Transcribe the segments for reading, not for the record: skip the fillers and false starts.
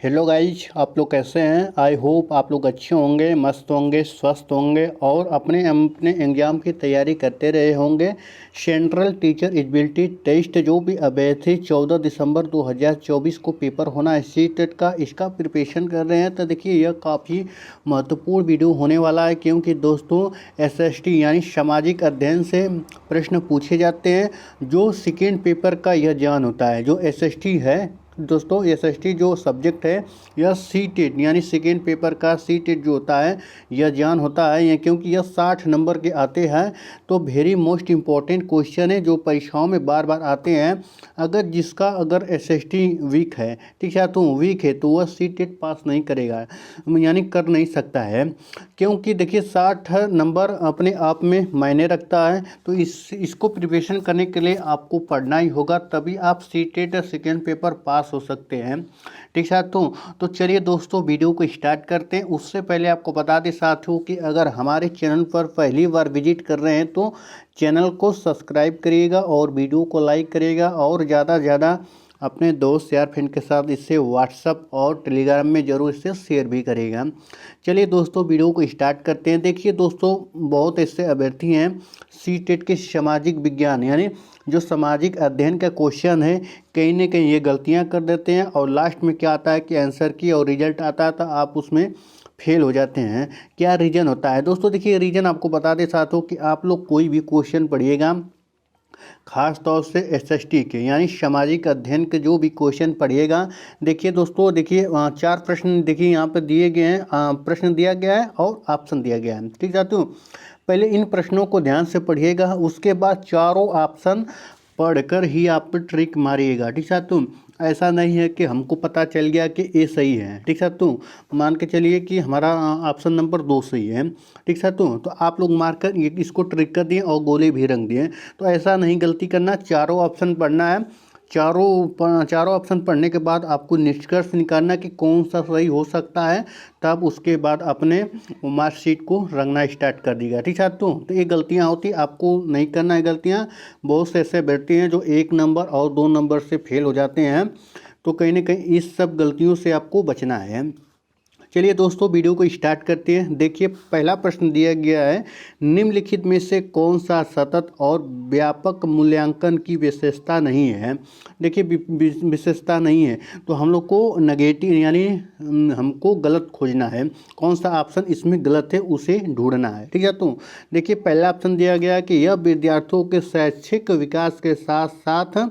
Hello guys, आप लोग कैसे हैं। आई होप आप लोग अच्छे होंगे, मस्त होंगे, स्वस्थ होंगे और अपने अपने एग्ज़ाम की तैयारी करते रहे होंगे। सेंट्रल टीचर एलिजिबिलिटी टेस्ट जो भी अभ्यर्थी 14 दिसंबर 2024 को पेपर होना है सी टेट का, इसका प्रिपरेशन कर रहे हैं तो देखिए यह काफ़ी महत्वपूर्ण वीडियो होने वाला है, क्योंकि दोस्तों एसएसटी यानी सामाजिक अध्ययन से प्रश्न पूछे जाते हैं। जो सेकेंड पेपर का यह ज्ञान होता है, जो एसएसटी है दोस्तों, एसएसटी जो सब्जेक्ट है यह सी टेट यानी सेकेंड पेपर का सी टेट जो होता है यह ज्ञान होता है। यह क्योंकि यह 60 नंबर के आते हैं तो वेरी मोस्ट इम्पॉर्टेंट क्वेश्चन है जो परीक्षाओं में बार बार आते हैं। अगर एसएसटी वीक है, ठीक है, तो वीक है तो वह सी टेट पास नहीं करेगा, यानी कर नहीं सकता है। क्योंकि देखिए 60 नंबर अपने आप में मायने रखता है, तो इसको प्रिपरेशन करने के लिए आपको पढ़ना ही होगा, तभी आप C TET second paper pass हो सकते हैं। ठीक साथियों, तो चलिए दोस्तों वीडियो को स्टार्ट करते हैं। उससे पहले आपको बता दें साथियों कि अगर हमारे चैनल पर पहली बार विजिट कर रहे हैं तो चैनल को सब्सक्राइब करिएगा और वीडियो को लाइक करिएगा और ज़्यादा से ज़्यादा अपने दोस्त यार फ्रेंड के साथ इससे व्हाट्सअप और टेलीग्राम में ज़रूर इससे शेयर भी करेगा। चलिए दोस्तों वीडियो को स्टार्ट करते हैं। देखिए दोस्तों, बहुत ऐसे अभ्यर्थी हैं सी टेट के सामाजिक विज्ञान यानी जो सामाजिक अध्ययन का क्वेश्चन है, कहीं ना कहीं ये गलतियां कर देते हैं और लास्ट में क्या आता है कि आंसर की और रिजल्ट आता है तो आप उसमें फेल हो जाते हैं। क्या रीज़न होता है दोस्तों? देखिए रीज़न आपको बता दें साथियों कि आप लोग कोई भी क्वेश्चन पढ़िएगा, खास तौर से एसएसटी के यानी सामाजिक अध्ययन के जो भी क्वेश्चन पढ़िएगा, देखिए दोस्तों, देखिए 4 प्रश्न देखिए यहाँ पर दिए गए हैं, प्रश्न दिया गया है और ऑप्शन दिया गया है। ठीक साथियों, पहले इन प्रश्नों को ध्यान से पढ़िएगा, उसके बाद चारों ऑप्शन पढ़कर ही आप ट्रिक मारिएगा। ठीक साथियों, ऐसा नहीं है कि हमको पता चल गया कि ए सही है। ठीक साथियों, मान के चलिए कि हमारा ऑप्शन नंबर 2 सही है। ठीक साथियों, तो आप लोग मारकर इसको ट्रिक कर दिए और गोले भी रंग दिए, तो ऐसा नहीं गलती करना। चारों ऑप्शन पढ़ना है, चारों ऑप्शन पढ़ने के बाद आपको निष्कर्ष निकालना कि कौन सा सही हो सकता है, तब उसके बाद अपने मार्कशीट को रंगना स्टार्ट कर दीजिएगा। ठीक है, तो ये गलतियां होती, आपको नहीं करना है गलतियां। बहुत से ऐसे बैठते हैं जो 1 नंबर और 2 नंबर से फेल हो जाते हैं, तो कहीं ना कहीं इस सब गलतियों से आपको बचना है। चलिए दोस्तों वीडियो को स्टार्ट करते हैं। देखिए पहला प्रश्न दिया गया है, निम्नलिखित में से कौन सा सतत और व्यापक मूल्यांकन की विशेषता नहीं है। देखिए विशेषता नहीं है तो हम लोग को नेगेटिव यानी हमको गलत खोजना है, कौन सा ऑप्शन इसमें गलत है उसे ढूंढना है। ठीक है, तो देखिए पहला ऑप्शन दिया गया कि यह विद्यार्थियों के शैक्षिक विकास के साथ साथ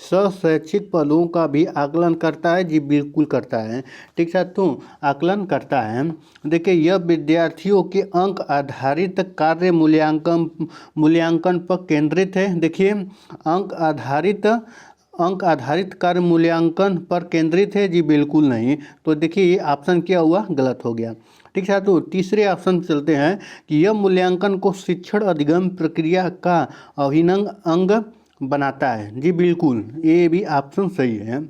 शैक्षिक पलों का भी आकलन करता है। जी बिल्कुल करता है। ठीक है, तो आकलन करता है। देखिए यह विद्यार्थियों के अंक आधारित कार्य मूल्यांकन पर केंद्रित है। देखिए अंक आधारित कार्य मूल्यांकन पर केंद्रित है। जी बिल्कुल नहीं। तो देखिए ये ऑप्शन क्या हुआ, गलत हो गया। ठीक है, तो तीसरे ऑप्शन चलते हैं कि यह मूल्यांकन को शिक्षण अधिगम प्रक्रिया का अभिन्न अंग बनाता है। जी बिल्कुल, ये भी ऑप्शन सही है।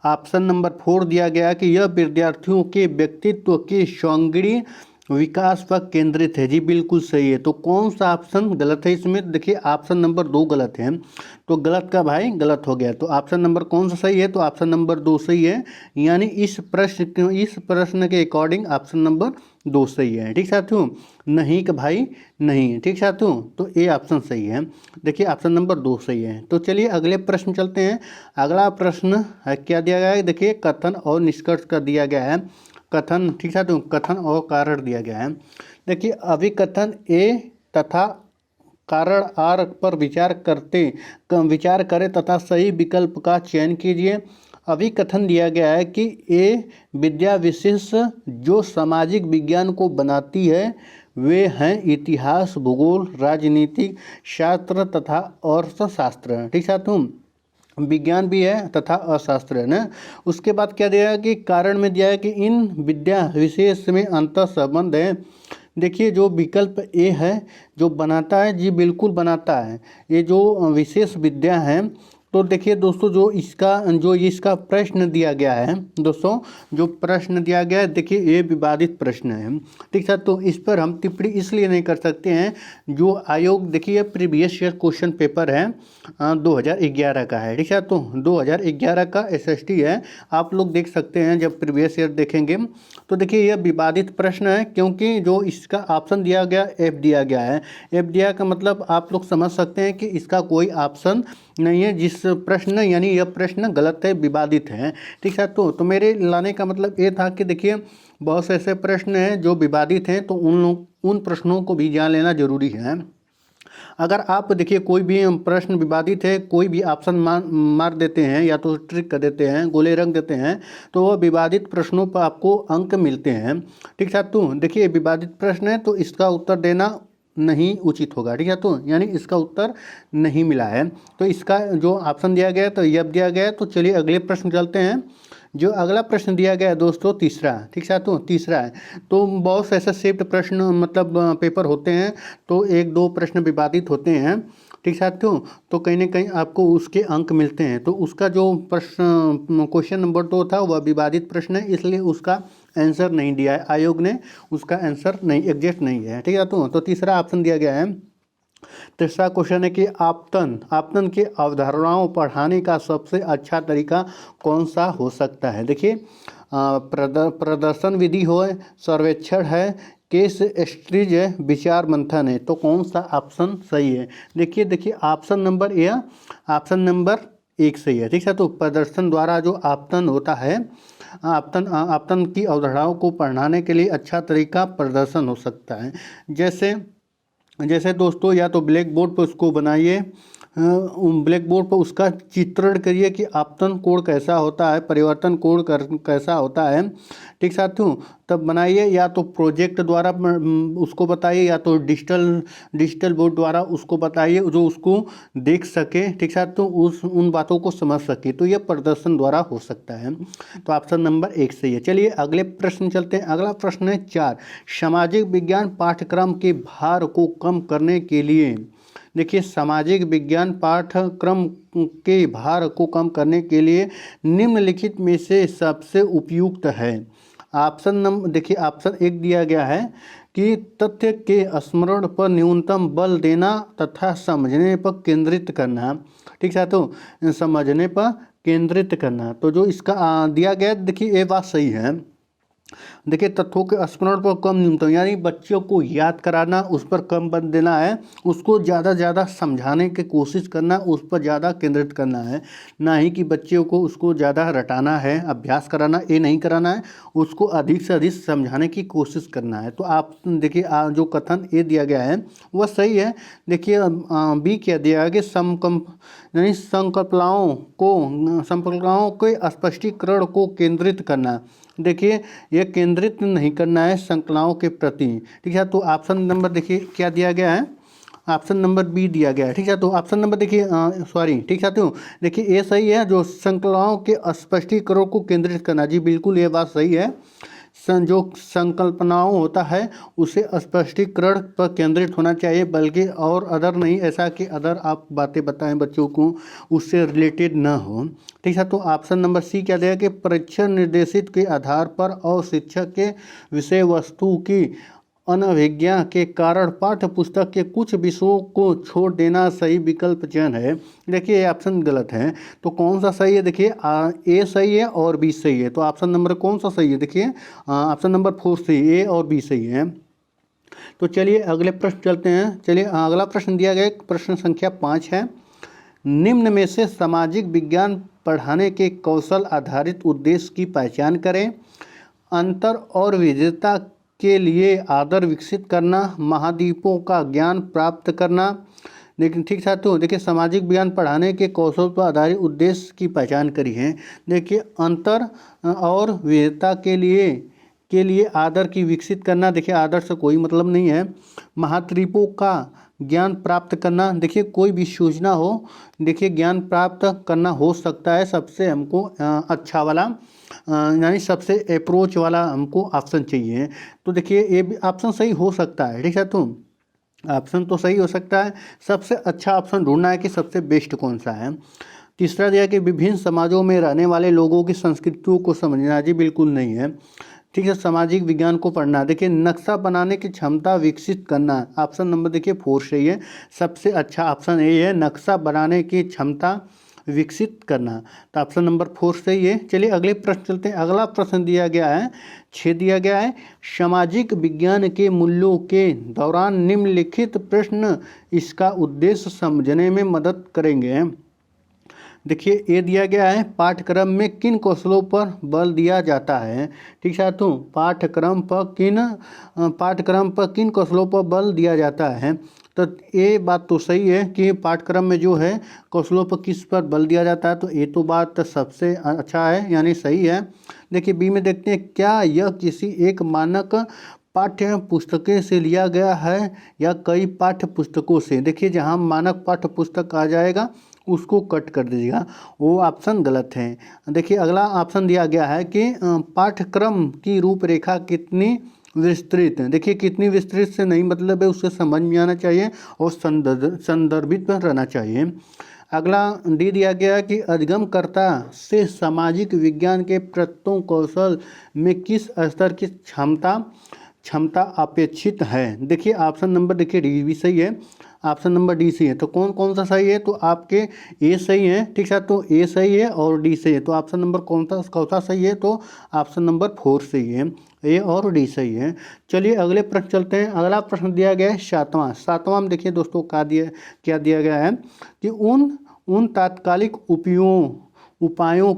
ऑप्शन नंबर 4 दिया गया कि यह विद्यार्थियों के व्यक्तित्व के समग्र विकास पर केंद्रित है। जी बिल्कुल सही है। तो कौन सा ऑप्शन गलत है इसमें? देखिए ऑप्शन नंबर 2 गलत है, तो गलत का भाई गलत हो गया। तो ऑप्शन नंबर कौन सा सही है? तो ऑप्शन नंबर 2 सही है, यानी इस प्रश्न के अकॉर्डिंग ऑप्शन नंबर 2 सही है। ठीक साथियों, नहीं कि भाई नहीं। ठीक साथियों, तो ये ऑप्शन सही है। देखिए ऑप्शन नंबर 2 सही है। तो चलिए अगले प्रश्न चलते हैं। अगला प्रश्न है क्या दिया गया है? देखिए कथन और निष्कर्ष का दिया गया है। कथन, ठीक है, तो कथन और कारण दिया गया है। देखिए अभिकथन ए तथा कारण आर पर विचार करें तथा सही विकल्प का चयन कीजिए। अभिकथन दिया गया है कि ए विद्या विशेष जो सामाजिक विज्ञान को बनाती है वे हैं इतिहास, भूगोल, राजनीतिक शास्त्र तथा अर्थशास्त्र। ठीक है, तुम विज्ञान भी है तथा अशास्त्र है ना। उसके बाद क्या दिया है कि कारण में दिया है कि इन विद्या विशेष में अंतर संबंध है। देखिए जो विकल्प ए है जो बनाता है, जी बिल्कुल बनाता है। ये जो विशेष विद्या है तो देखिए दोस्तों, जो इसका प्रश्न दिया गया है दोस्तों, जो प्रश्न दिया गया है देखिए ये विवादित प्रश्न है, ठीक है। तो इस पर हम टिप्पणी इसलिए नहीं कर सकते हैं, जो आयोग देखिए प्रीवियस ईयर क्वेश्चन पेपर है 2011 का है, ठीक है। तो 2011 का एसएसटी है, आप लोग देख सकते हैं जब प्रीवियस ईयर देखेंगे तो देखिए यह विवादित प्रश्न है, क्योंकि जो इसका ऑप्शन दिया गया एफ दिया गया है। एफ दिया का मतलब आप लोग समझ सकते हैं कि इसका कोई ऑप्शन नहीं है, जिस प्रश्न यानी यह प्रश्न गलत है, विवादित है, ठीक है। तो मेरे लाने का मतलब ये था कि देखिए बहुत से ऐसे प्रश्न हैं जो विवादित हैं, तो उन प्रश्नों को भी जान लेना जरूरी है। अगर आप देखिए कोई भी प्रश्न विवादित है, कोई भी ऑप्शन मार देते हैं या तो ट्रिक कर देते हैं, गोले रंग देते हैं, तो वह विवादित प्रश्नों पर आपको अंक मिलते हैं, ठीक है। तो देखिए विवादित प्रश्न है तो इसका उत्तर देना नहीं उचित होगा, ठीक है। तो यानी इसका उत्तर नहीं मिला है, तो इसका जो ऑप्शन दिया गया है तो यह दिया गया है। तो चलिए अगले प्रश्न चलते हैं। जो अगला प्रश्न दिया गया है दोस्तों तीसरा, ठीक है। तो तीसरा है, तो बहुत से ऐसे शिफ्ट प्रश्न मतलब पेपर होते हैं, तो एक दो प्रश्न विवादित होते हैं, ठीक है। तो कहीं ना कहीं आपको उसके अंक मिलते हैं। तो उसका जो प्रश्न क्वेश्चन नंबर 2 था वह विवादित प्रश्न है, इसलिए उसका आंसर नहीं दिया है आयोग ने, उसका आंसर नहीं एग्जैक्ट नहीं है, ठीक है। तो तीसरा ऑप्शन दिया गया है। तीसरा क्वेश्चन है कि आपतन की अवधारणाओं पढ़ाने का सबसे अच्छा तरीका कौन सा हो सकता है। देखिए प्रदर्शन विधि हो, सर्वेक्षण है, केस स्टडीज है, विचार मंथन है, तो कौन सा ऑप्शन सही है। देखिए ऑप्शन नंबर 1 सही है, ठीक है। तो प्रदर्शन द्वारा जो आपतन होता है, आपतन की अवधारणाओं को पढ़ाने के लिए अच्छा तरीका प्रदर्शन हो सकता है। जैसे दोस्तों या तो ब्लैक बोर्ड पर उसको बनाइए, ब्लैक बोर्ड पर उसका चित्रण करिए कि आपतन कोण कैसा होता है, परिवर्तन कोण कैसा होता है, ठीक साथियों, तब बनाइए। या तो प्रोजेक्ट द्वारा उसको बताइए, या तो डिजिटल बोर्ड द्वारा उसको बताइए, जो उसको देख सके, ठीक साथियों, उन बातों को समझ सके, तो यह प्रदर्शन द्वारा हो सकता है। तो ऑप्शन नंबर 1 सही है। चलिए अगले प्रश्न चलते हैं। अगला प्रश्न है 4, सामाजिक विज्ञान पाठ्यक्रम के भार को कम करने के लिए। देखिए सामाजिक विज्ञान पाठ्यक्रम के भार को कम करने के लिए निम्नलिखित में से सबसे उपयुक्त है। देखिए ऑप्शन 1 दिया गया है कि तथ्य के स्मरण पर न्यूनतम बल देना तथा समझने पर केंद्रित करना, ठीक है। तो समझने पर केंद्रित करना, तो जो इसका दिया गया देखिए ये बात सही है। देखिए तथ्यों के स्मरण पर कम न्यूनतम, यानी बच्चों को याद कराना, उस पर कम बल देना है, उसको ज़्यादा ज़्यादा समझाने की कोशिश करना, उस पर ज़्यादा केंद्रित करना है, ना ही कि बच्चों को उसको ज़्यादा रटाना है, अभ्यास कराना, ये नहीं कराना है, उसको अधिक से अधिक समझाने की कोशिश करना है। तो आप देखिए जो कथन ये दिया गया है वह सही है। देखिए बी क्या दिया गया कि यानी संकल्पनाओं के स्पष्टीकरण को केंद्रित करना। देखिए ये केंद्रित नहीं करना है संकल्पनाओं के प्रति, ठीक है। तो ऑप्शन नंबर देखिए क्या दिया गया है, ऑप्शन नंबर बी दिया गया है, ठीक है। तो ऑप्शन नंबर देखिए ठीक है। तो देखिए ये सही है, जो संकल्पनाओं के स्पष्टीकरण को केंद्रित करना, जी बिल्कुल ये बात सही है। जो संकल्पनाओं होता है उसे स्पष्टीकरण पर केंद्रित होना चाहिए, बल्कि और अदर नहीं, ऐसा कि अदर आप बातें बताएं बच्चों को उससे रिलेटेड न हो, ठीक है। तो ऑप्शन नंबर सी क्या दिया कि परीक्षण निर्देशित के आधार पर और शिक्षक के विषय वस्तु की अनभिज्ञा के कारण पाठ्य पुस्तक के कुछ विषयों को छोड़ देना सही विकल्प चयन है। देखिए ये ऑप्शन गलत है, तो कौन सा सही है। देखिए ए सही है और बी सही है। तो ऑप्शन नंबर कौन सा सही है, देखिए ऑप्शन नंबर 4 सही, ए और बी सही है। तो चलिए अगले प्रश्न चलते हैं। चलिए अगला प्रश्न दिया गया प्रश्न संख्या 5 है, निम्न में से सामाजिक विज्ञान पढ़ाने के कौशल आधारित उद्देश्य की पहचान करें। अंतर और विविधता के लिए आदर विकसित करना, महाद्वीपों का ज्ञान प्राप्त करना। लेकिन ठीक साथियों देखिए सामाजिक विज्ञान पढ़ाने के कौशल पर आधारित उद्देश्य की पहचान करी है। देखिए अंतर और विविधता के लिए आदर की विकसित करना, देखिए आदर से कोई मतलब नहीं है। महाद्वीपों का ज्ञान प्राप्त करना, देखिए कोई भी सूचना हो, देखिए ज्ञान प्राप्त करना हो सकता है सबसे हमको अच्छा वाला, यानी सबसे अप्रोच वाला हमको ऑप्शन चाहिए। तो देखिए ये भी ऑप्शन सही हो सकता है, ठीक है। तो ऑप्शन तो सही हो सकता है, सबसे अच्छा ऑप्शन ढूंढना है कि सबसे बेस्ट कौन सा है। तीसरा दिया कि विभिन्न समाजों में रहने वाले लोगों की संस्कृतियों को समझना, जी बिल्कुल नहीं है। ठीक है, सामाजिक विज्ञान को पढ़ना। देखिए नक्शा बनाने की क्षमता विकसित करना, ऑप्शन नंबर देखिए 4 सही है। सबसे अच्छा ऑप्शन ये है, नक्शा बनाने की क्षमता विकसित करना, तो ऑप्शन नंबर 4 सही है। चलिए अगले प्रश्न चलते हैं। अगला प्रश्न दिया गया है 6 दिया गया है, सामाजिक विज्ञान के मूल्यों के दौरान निम्नलिखित प्रश्न इसका उद्देश्य समझने में मदद करेंगे। देखिए ये दिया गया है, पाठ्यक्रम में किन कौशलों पर बल दिया जाता है। ठीक साथियों, पाठ्यक्रम पर किन कौशलों पर बल दिया जाता है। तो ये बात तो सही है कि पाठ्यक्रम में जो है कौशलों पर किस पर बल दिया जाता है, तो ये तो बात सबसे अच्छा है, यानी सही है। देखिए बी में देखते हैं, क्या यह किसी एक मानक पाठ्य पुस्तकें से लिया गया है या कई पाठ्य पुस्तकों से। देखिए जहाँ मानक पाठ्य पुस्तक आ जाएगा उसको कट कर दीजिएगा, वो ऑप्शन गलत है। देखिए अगला ऑप्शन दिया गया है कि पाठ्यक्रम की रूपरेखा कितनी विस्तृत है। देखिए कितनी विस्तृत से नहीं मतलब है, उससे समझ में आना चाहिए और संदर्भित में रहना चाहिए। अगला डी दिया गया कि अधिगमकर्ता से सामाजिक विज्ञान के प्रत्ययों कौशल में किस स्तर की क्षमता अपेक्षित है। देखिए ऑप्शन नंबर देखिए डी भी सही है, ऑप्शन नंबर डी सही है। तो कौन कौन सा सही है, तो आपके ए सही है। ठीक है, तो ए सही है और डी सही है। तो ऑप्शन नंबर कौन सा सही है, तो ऑप्शन नंबर 4 सही है, ए और डी सही है। चलिए अगले प्रश्न चलते हैं। अगला प्रश्न दिया गया है सातवां में देखिए दोस्तों क्या दिया गया है कि उन तात्कालिक उपायों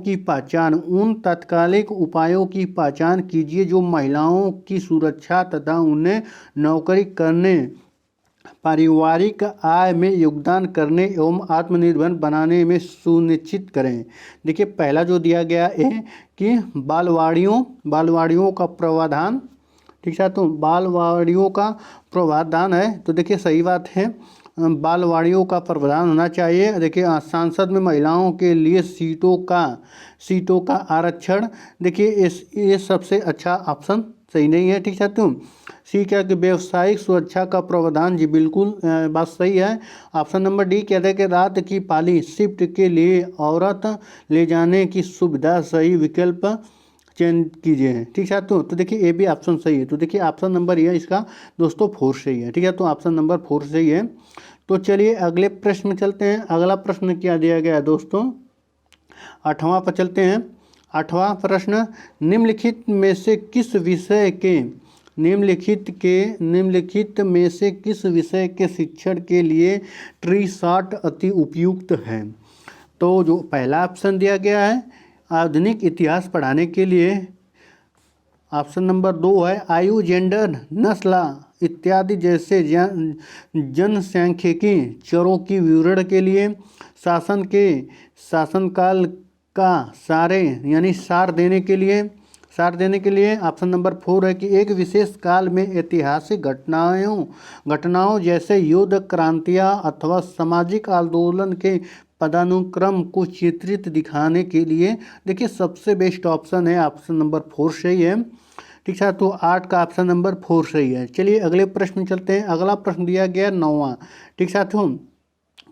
की पहचान कीजिए जो महिलाओं की सुरक्षा तथा उन्हें नौकरी करने, पारिवारिक आय में योगदान करने एवं आत्मनिर्भर बनाने में सुनिश्चित करें। देखिए पहला जो दिया गया है कि बालवाड़ियों का प्रावधान। ठीक है, तो बालवाड़ियों का प्रावधान है, तो देखिए सही बात है, बालवाड़ियों का प्रावधान होना चाहिए। देखिए सांसद में महिलाओं के लिए सीटों का आरक्षण। देखिए ये सबसे अच्छा ऑप्शन सही नहीं है। ठीक है, तुम सी क्या कि व्यवसायिक सुरक्षा का प्रावधान, जी बिल्कुल बात सही है। ऑप्शन नंबर डी कहते हैं कि रात की पाली शिफ्ट के लिए औरत ले जाने की सुविधा, सही विकल्प चयन कीजिए। ठीक है, तो देखिए ये भी ऑप्शन सही है। तो देखिए ऑप्शन नंबर ये इसका दोस्तों 4 सही है। ठीक है, तो ऑप्शन नंबर 4 सही है। तो चलिए अगले प्रश्न में चलते हैं। अगला प्रश्न क्या दिया गया है दोस्तों, 8वां पर चलते हैं। 8वां प्रश्न, निम्नलिखित में से किस विषय के शिक्षण के लिए ट्री शॉट अति उपयुक्त है। तो जो पहला ऑप्शन दिया गया है आधुनिक इतिहास पढ़ाने के लिए, ऑप्शन नंबर 2 है आयु, जेंडर, नस्ल इत्यादि जैसे जनसांख्यिकी चरों की विवरण के लिए, शासनकाल का सार देने के लिए ऑप्शन नंबर 4 है कि एक विशेष काल में ऐतिहासिक घटनाओं जैसे युद्ध, क्रांतियाँ अथवा सामाजिक आंदोलन के पदानुक्रम को चित्रित दिखाने के लिए। देखिए सबसे बेस्ट ऑप्शन है ऑप्शन नंबर 4 सही है। ठीक है, तो 8 का ऑप्शन नंबर 4 सही है। चलिए अगले प्रश्न चलते हैं। अगला प्रश्न दिया गया 9वां। ठीक साथियों,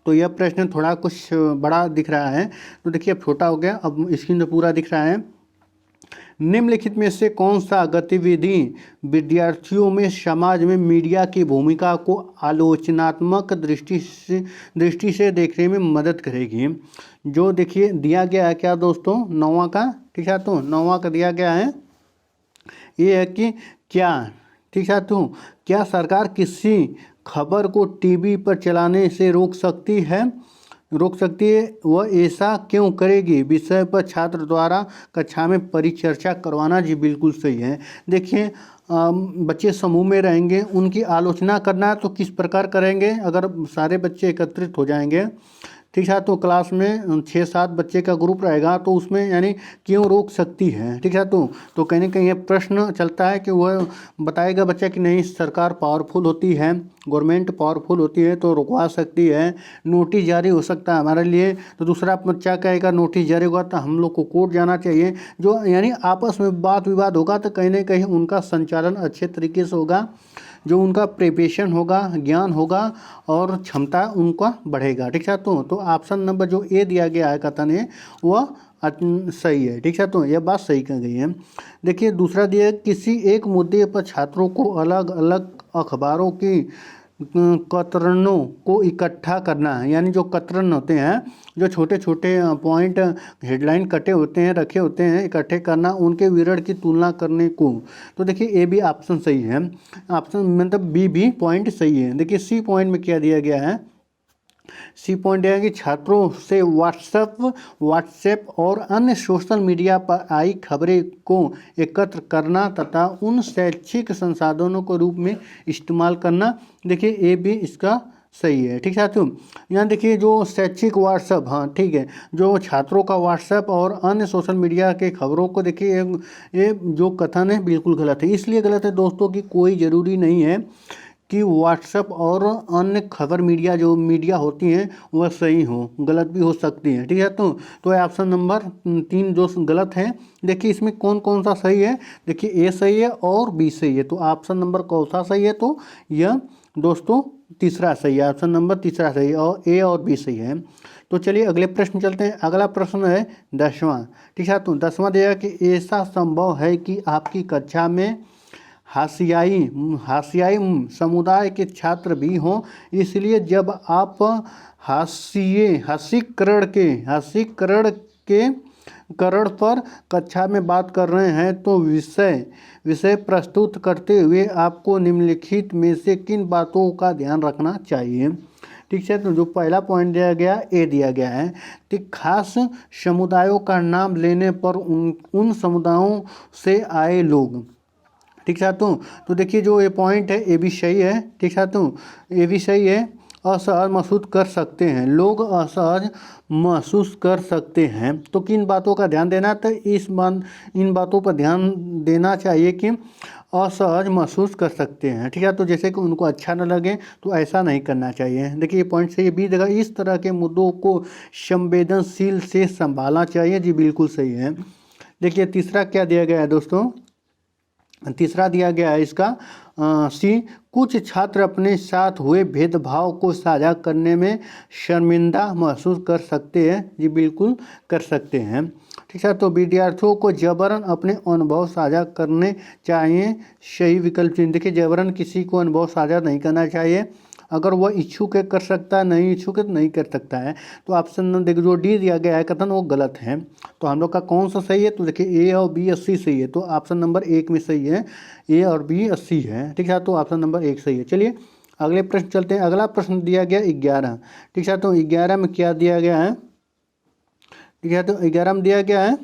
तो यह प्रश्न थोड़ा कुछ बड़ा दिख रहा है, तो देखिए अब छोटा हो गया, अब स्क्रीन पर पूरा दिख रहा है। निम्नलिखित में से कौन सा गतिविधि विद्यार्थियों में समाज में मीडिया की भूमिका को आलोचनात्मक दृष्टि से देखने में मदद करेगी। जो देखिए दिया गया है क्या दोस्तों 9वां का। ठीक है, तो 9वां का दिया गया है ये है कि क्या सरकार किसी खबर को टीवी पर चलाने से रोक सकती है, वह ऐसा क्यों करेगी, विषय पर छात्र द्वारा कक्षा में परिचर्चा करवाना, जी बिल्कुल सही है। देखिए बच्चे समूह में रहेंगे, उनकी आलोचना करना है तो किस प्रकार करेंगे, अगर सारे बच्चे एकत्रित हो जाएंगे। ठीक है, तो क्लास में 6-7 बच्चे का ग्रुप रहेगा तो उसमें यानी क्यों रोक सकती है। ठीक है, तो कहीं ना कहीं ये प्रश्न चलता है कि वह बताएगा बच्चा कि नहीं सरकार पावरफुल होती है, गवर्नमेंट पावरफुल होती है तो रुकवा सकती है, नोटिस जारी हो सकता है हमारे लिए। तो दूसरा बच्चा कहेगा नोटिस जारी होगा तो हम लोग को कोर्ट जाना चाहिए। जो यानी आपस में वाद विवाद होगा तो कहीं ना कहीं उनका संचालन अच्छे तरीके से होगा। जो उनका प्रिपरेशन होगा, ज्ञान होगा और क्षमता उनका बढ़ेगा। ठीक है, तो ऑप्शन नंबर जो ए दिया गया है कथन है वह सही है। ठीक है, तो यह बात सही कही गई है। देखिए दूसरा दिया है, किसी एक मुद्दे पर छात्रों को अलग अलग अखबारों की कतरनों को इकट्ठा करना है, यानी जो कतरन होते हैं, जो छोटे छोटे पॉइंट हेडलाइन कटे होते हैं, रखे होते हैं, इकट्ठे करना, उनके विवरण की तुलना करने को। तो देखिए ए भी ऑप्शन सही है, ऑप्शन मतलब बी भी पॉइंट सही है। देखिए सी पॉइंट में क्या दिया गया है, सी पॉइंट है कि छात्रों से व्हाट्सएप और अन्य सोशल मीडिया पर आई खबरें को एकत्र करना तथा उन शैक्षिक संसाधनों के रूप में इस्तेमाल करना। देखिए ए भी इसका सही है। ठीक है साथियों, यहाँ देखिए जो शैक्षिक व्हाट्सएप, हाँ ठीक है, जो छात्रों का व्हाट्सएप और अन्य सोशल मीडिया के खबरों को देखिए ये जो कथन है बिल्कुल गलत है। इसलिए गलत है दोस्तों कि कोई ज़रूरी नहीं है कि व्हाट्सएप और अन्य खबर मीडिया जो मीडिया होती हैं वह सही हो, गलत भी हो सकती हैं। ठीक है, तो ऑप्शन नंबर 3 जो गलत है, देखिए इसमें कौन कौन सा सही है, देखिए ए सही है और बी सही है। तो ऑप्शन नंबर कौन सा सही है, तो यह दोस्तों तीसरा सही है, ऑप्शन नंबर तीसरा सही है और ए और बी सही है। तो चलिए अगले प्रश्न चलते हैं। अगला प्रश्न है 10वां। ठीक है, तो 10वां दिया कि ऐसा संभव है कि आपकी कक्षा में हाशियाई समुदाय के छात्र भी हों, इसलिए जब आप हास्यीकरण पर कक्षा में बात कर रहे हैं तो विषय प्रस्तुत करते हुए आपको निम्नलिखित में से किन बातों का ध्यान रखना चाहिए। ठीक है, तो जो पहला पॉइंट दिया गया ए दिया गया है कि खास समुदायों का नाम लेने पर उन समुदायों से आए लोग। ठीक है, तो देखिए जो ये पॉइंट है ये भी सही है। ठीक है, तो ये भी सही है। असहज महसूस कर सकते हैं, लोग असहज महसूस कर सकते हैं। तो किन बातों का ध्यान देना, तो इन बातों पर ध्यान देना चाहिए कि असहज महसूस कर सकते हैं। ठीक है, तो जैसे कि उनको अच्छा न लगे तो ऐसा नहीं करना चाहिए। देखिए ये पॉइंट से ये भी देखा, इस तरह के मुद्दों को संवेदनशील से संभालना चाहिए। जी बिल्कुल सही है। देखिए तीसरा क्या दिया गया है दोस्तों, तीसरा दिया गया है इसका सी, कुछ छात्र अपने साथ हुए भेदभाव को साझा करने में शर्मिंदा महसूस कर सकते हैं। जी बिल्कुल कर सकते हैं। ठीक है, तो विद्यार्थियों को जबरन अपने अनुभव साझा करने चाहिए। सही विकल्प चुनिए। देखिए जबरन किसी को अनुभव साझा नहीं करना चाहिए, अगर वह इच्छुक है कर सकता है, नहीं इच्छुक है तो नहीं कर सकता है। तो ऑप्शन देखिए जो डी दिया गया है कथन वो गलत है। तो हम लोग का कौन सा सही है, तो देखिए ए और बी 80 सही है। तो ऑप्शन नंबर 1 में सही है, ए और बी 80 है। ठीक है, तो ऑप्शन नंबर 1 सही है। चलिए अगले प्रश्न चलते हैं। अगला प्रश्न दिया गया 11। ठीक है, तो 11 में क्या दिया गया है, ठीक है, तो 11 में दिया गया है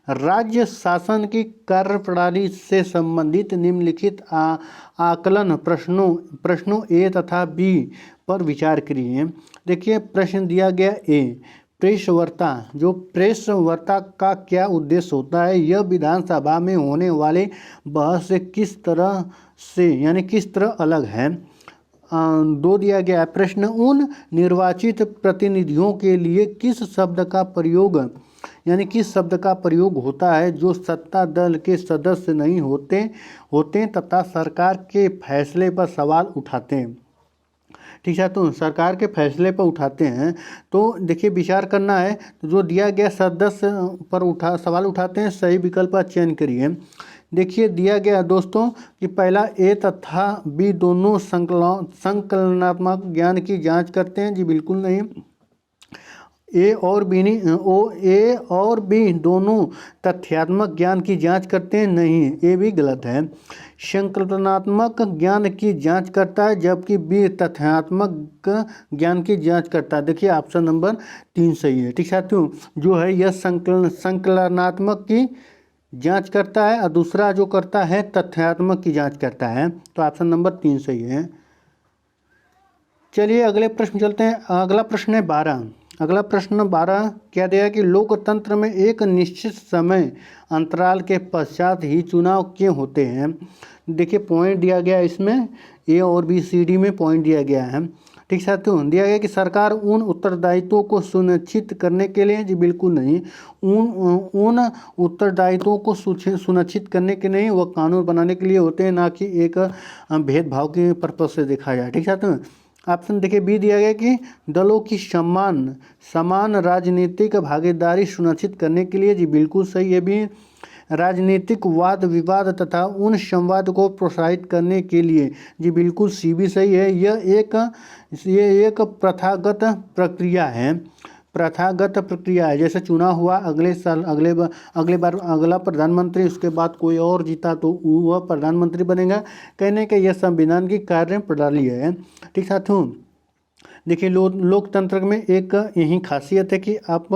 राज्य शासन की कार्यप्रणाली से संबंधित निम्नलिखित आकलन प्रश्नों ए तथा बी पर विचार करिए। देखिए प्रश्न दिया गया ए, प्रेस वार्ता, जो प्रेस वार्ता का क्या उद्देश्य होता है, यह विधानसभा में होने वाले बहस से किस तरह अलग है। 2 दिया गया है प्रश्न, उन निर्वाचित प्रतिनिधियों के लिए किस शब्द का प्रयोग होता है जो सत्ता दल के सदस्य नहीं होते तथा सरकार के फैसले पर सवाल उठाते हैं। ठीक है, तो सरकार के फैसले पर उठाते हैं। तो देखिए विचार करना है, तो जो दिया गया सदस्य पर सवाल उठाते हैं, सही विकल्प का चयन करिए। देखिए दिया गया दोस्तों कि पहला ए तथा बी दोनों संकलनात्मक ज्ञान की जांच करते हैं। जी बिल्कुल नहीं। ए और बी दोनों तथ्यात्मक ज्ञान की जांच करते हैं, नहीं, ये भी गलत है। संकल्पनात्मक ज्ञान की जांच करता है जबकि बी तथ्यात्मक ज्ञान की जांच करता है। देखिए ऑप्शन नंबर 3 सही है। ठीक है, तो जो है यह संकलनात्मक की जांच करता है और दूसरा जो करता है तथ्यात्मक की जांच करता है। तो ऑप्शन नंबर 3 सही है। चलिए अगले प्रश्न चलते हैं। अगला प्रश्न है 12। अगला प्रश्न 12 क्या दिया कि लोकतंत्र में एक निश्चित समय अंतराल के पश्चात ही चुनाव क्यों होते हैं। देखिए पॉइंट दिया गया है इसमें, ए और बी सी डी में पॉइंट दिया गया है। ठीक साथियों। दिया गया कि सरकार उन उत्तरदायित्वों को सुनिश्चित करने के लिए, जी बिल्कुल नहीं, उन उत्तरदायित्वों को सुनिश्चित करने के नहीं, वह कानून बनाने के लिए होते हैं, ना कि एक भेदभाव के पर्पज से देखा जाए। ठीक साथियों। ऑप्शन देखिए बी दिया गया कि दलों की समान राजनीतिक भागीदारी सुनिश्चित करने के लिए, जी बिल्कुल सही है भी। राजनीतिक वाद विवाद तथा उन संवाद को प्रोत्साहित करने के लिए, जी बिल्कुल सी भी सही है। ये एक प्रथागत प्रक्रिया है। जैसे चुनाव हुआ, अगले साल अगले बार अगला प्रधानमंत्री, उसके बाद कोई और जीता तो वह प्रधानमंत्री बनेगा। कहने का यह संविधान की कार्य प्रणाली है। ठीक साथियों। देखिए लोकतंत्र में एक यही खासियत है कि आप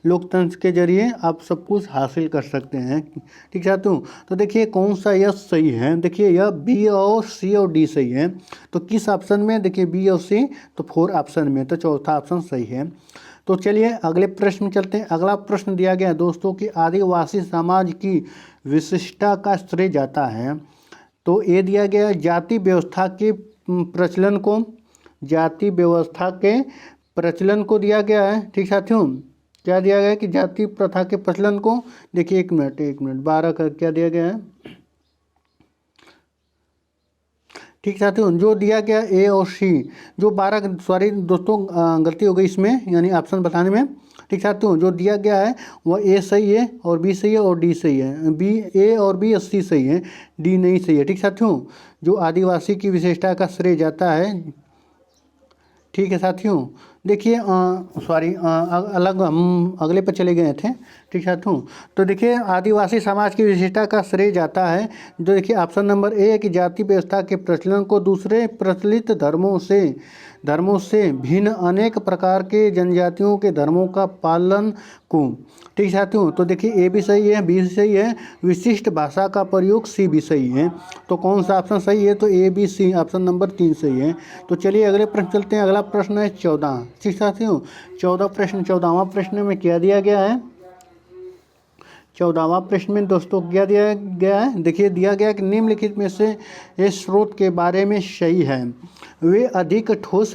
लोकतंत्र के जरिए आप सब कुछ हासिल कर सकते हैं। ठीक साथियों। तो देखिए कौन सा यह सही है, देखिए यह बी और सी और डी सही है। तो किस ऑप्शन में, देखिए बी और सी, तो 4 ऑप्शन में, तो चौथा ऑप्शन सही है। तो चलिए अगले प्रश्न में चलते हैं। अगला प्रश्न दिया गया है दोस्तों कि आदिवासी समाज की विशिष्टता का श्रेय जाता है। तो ये दिया गया है जाति व्यवस्था के प्रचलन को दिया गया है। ठीक साथियों। क्या दिया गया है कि जाति प्रथा के प्रचलन को, देखिए एक मिनट 12 का क्या दिया गया है। ठीक साथियों। जो दिया गया ए और सी, जो 12, सॉरी दोस्तों गलती हो गई इसमें, यानी ऑप्शन बताने में। ठीक साथियों। जो दिया गया है वह ए सही है और बी सही है और डी सही है। ए और बी और सी सही है, डी नहीं सही है। ठीक साथियों। जो आदिवासी की विशेषता का श्रेय जाता है। ठीक है साथियों। देखिए हम अगले पर चले गए थे। ठीक साथियों। तो देखिए आदिवासी समाज की विशेषता का श्रेय जाता है, जो देखिए ऑप्शन नंबर ए है कि जाति व्यवस्था के प्रचलन को दूसरे प्रचलित धर्मों से भिन्न अनेक प्रकार के जनजातियों के धर्मों का पालन को। ठीक साथियों। तो देखिए ए भी सही है, बी भी सही है। विशिष्ट भाषा का प्रयोग, सी भी सही है। तो कौन सा ऑप्शन सही है, तो A B C, option number 3 सही है। तो चलिए अगले प्रश्न चलते हैं। अगला प्रश्न है 14। ठीक साथियों। 14वां प्रश्न में क्या दिया गया है। 14वां प्रश्न में दोस्तों क्या दिया गया है, देखिए दिया गया कि निम्नलिखित में से इस स्रोत के बारे में सही है। वे अधिक ठोस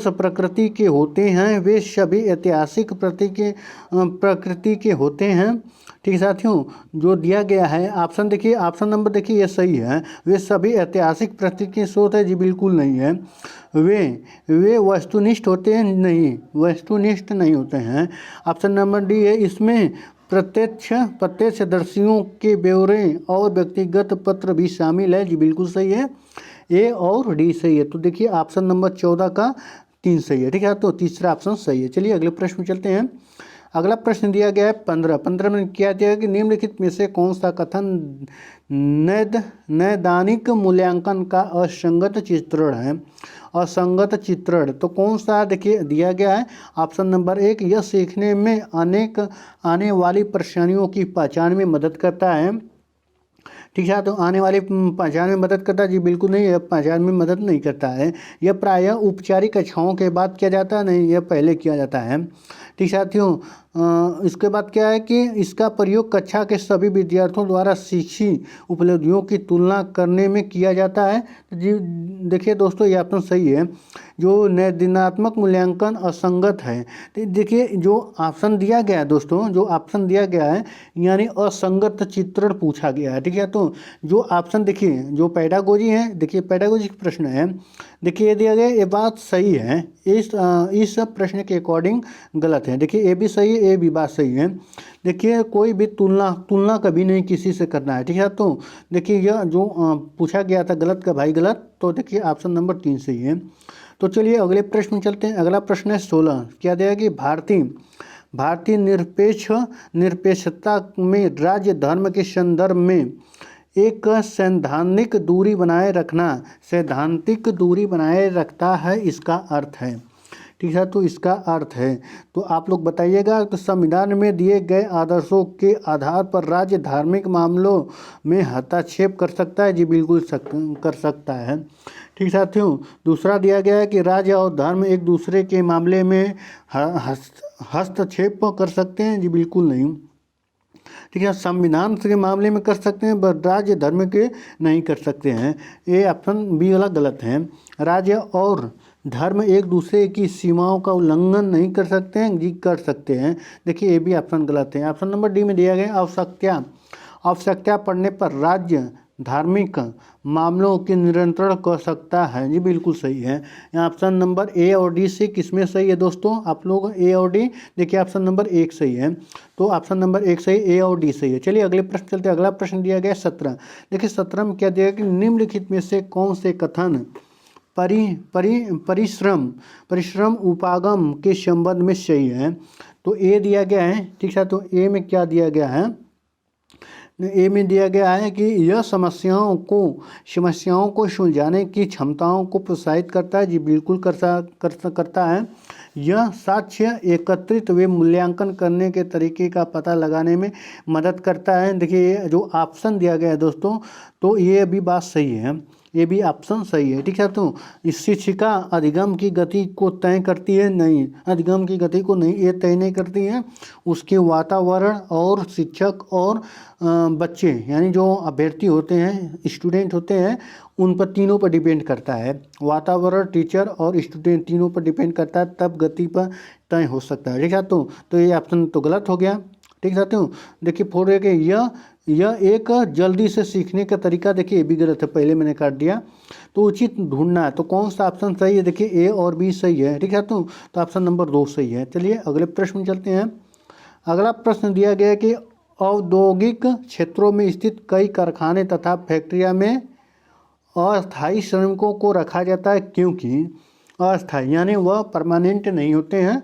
प्रकृति के होते हैं। वे सभी ऐतिहासिक प्रकृति के होते हैं। ठीक साथियों। जो दिया गया है ऑप्शन, देखिए ऑप्शन नंबर देखिए ये सही है। वे सभी ऐतिहासिक प्रकृति के स्रोत है, जी बिल्कुल नहीं है। वे वस्तुनिष्ठ होते हैं, नहीं, वस्तुनिष्ठ नहीं होते हैं। ऑप्शन नंबर डी है। इसमें प्रत्यक्षदर्शियों के ब्यौरे और व्यक्तिगत पत्र भी शामिल है, जी बिल्कुल सही है। ए और डी सही है। तो देखिए ऑप्शन नंबर 14 का 3 सही है। ठीक है। तो तीसरा ऑप्शन सही है। चलिए अगले प्रश्न में चलते हैं। अगला प्रश्न दिया गया है 15 में क्या दिया गया कि निम्नलिखित में से कौन सा कथन नैदानिक मूल्यांकन का असंगत चित्रण। तो कौन सा देखिए दिया गया है ऑप्शन नंबर 1, यह सीखने में अनेक आने वाली परेशानियों की पहचान में मदद करता है। ठीक है। तो आने वाली पहचान में मदद करता है, जी बिल्कुल नहीं, यह पहचान में मदद नहीं करता है। यह प्रायः औपचारिक कक्षाओं के बाद किया जाता है, नहीं, यह पहले किया जाता है। ठीक साथियों। इसके बाद क्या है कि इसका प्रयोग कक्षा के सभी विद्यार्थियों द्वारा सीखी उपलब्धियों की तुलना करने में किया जाता है। जी देखिए दोस्तों ये ऑप्शन सही है। जो निर्देशात्मक मूल्यांकन असंगत है। तो देखिए जो ऑप्शन दिया गया है दोस्तों, जो ऑप्शन दिया गया है यानी असंगत चित्रण पूछा गया है। ठीक है। तो जो ऑप्शन देखिए जो पेडागोजी है, देखिए पेडागोजी प्रश्न है, देखिए ये दिया गया ये बात सही है, इस प्रश्न के अकॉर्डिंग गलत है। देखिए ए भी सही है, ए भी बात सही है। देखिए कोई भी तुलना कभी नहीं किसी से करना है। ठीक है। तो देखिए यह जो पूछा गया था गलत का भाई गलत, तो देखिए ऑप्शन नंबर 3 सही है। तो चलिए अगले प्रश्न में चलते हैं। अगला प्रश्न है 16। क्या दिया कि भारतीय निरपेक्षता में राज्य धर्म के संदर्भ में एक सैद्धांतिक दूरी बनाए रखता है, इसका अर्थ है। ठीक है। तो इसका अर्थ है, तो आप लोग बताइएगा। तो संविधान में दिए गए आदर्शों के आधार पर राज्य धार्मिक मामलों में हस्तक्षेप कर सकता है, जी बिल्कुल कर सकता है। ठीक साथियों। दूसरा दिया गया है कि राज्य और धर्म एक दूसरे के मामले में हस्तक्षेप कर सकते हैं, जी बिल्कुल नहीं। ठीक है, संविधान के मामले में कर सकते हैं, पर राज्य धर्म के नहीं कर सकते हैं। ये ऑप्शन बी वाला गलत है। राज्य और धर्म एक दूसरे की सीमाओं का उल्लंघन नहीं कर सकते हैं, जी कर सकते हैं। देखिए ये भी ऑप्शन गलत है। ऑप्शन नंबर डी में दिया गया आवश्यकता पड़ने पर राज्य धार्मिक मामलों के नियंत्रण कर सकता है, जी बिल्कुल सही है। यहाँ ऑप्शन नंबर ए और डी से किसमें सही है दोस्तों, आप लोग ए और डी देखिए, ऑप्शन नंबर एक सही है, तो ऑप्शन नंबर एक सही, ए और डी सही है। चलिए अगले प्रश्न चलते हैं। अगला प्रश्न दिया गया 17। देखिए 17 में क्या दिया गया कि निम्नलिखित में से कौन से कथन परिश्रम उपागम के संबंध में सही है। तो ए दिया गया है, ठीक है। तो ए में क्या दिया गया है, ए में दिया गया है कि यह समस्याओं को सुलझाने की क्षमताओं को प्रोत्साहित करता है, जी बिल्कुल करता है। यह साक्ष्य एकत्रित व मूल्यांकन करने के तरीके का पता लगाने में मदद करता है। देखिए जो ऑप्शन दिया गया है दोस्तों, तो ये भी बात सही है, ये भी ऑप्शन सही है, ठीक है। तो शिक्षिका अधिगम की गति को तय करती है, नहीं, अधिगम की गति को नहीं, ये तय नहीं करती है। उसके वातावरण और शिक्षक और बच्चे यानी जो अभ्यर्थी होते हैं, स्टूडेंट होते हैं, उन पर तीनों पर डिपेंड करता है। वातावरण, टीचर और स्टूडेंट तीनों पर डिपेंड करता है, तब गति पर तय हो सकता है, ठीक है। तो ये ऑप्शन तो गलत हो गया, ठीक है। देखिए फोर है कि यह एक जल्दी से सीखने का तरीका, देखिए ये भी गलत है, पहले मैंने काट दिया। तो उचित ढूंढना है, तो कौन सा ऑप्शन सही है, देखिए ए और बी सही है, ठीक है। तो ऑप्शन नंबर 2 सही है। चलिए अगले प्रश्न में चलते हैं। अगला प्रश्न दिया गया है कि औद्योगिक क्षेत्रों में स्थित कई कारखाने तथा फैक्ट्रियां में अस्थायी श्रमिकों को रखा जाता है, क्योंकि अस्थायी यानी वह परमानेंट नहीं होते हैं।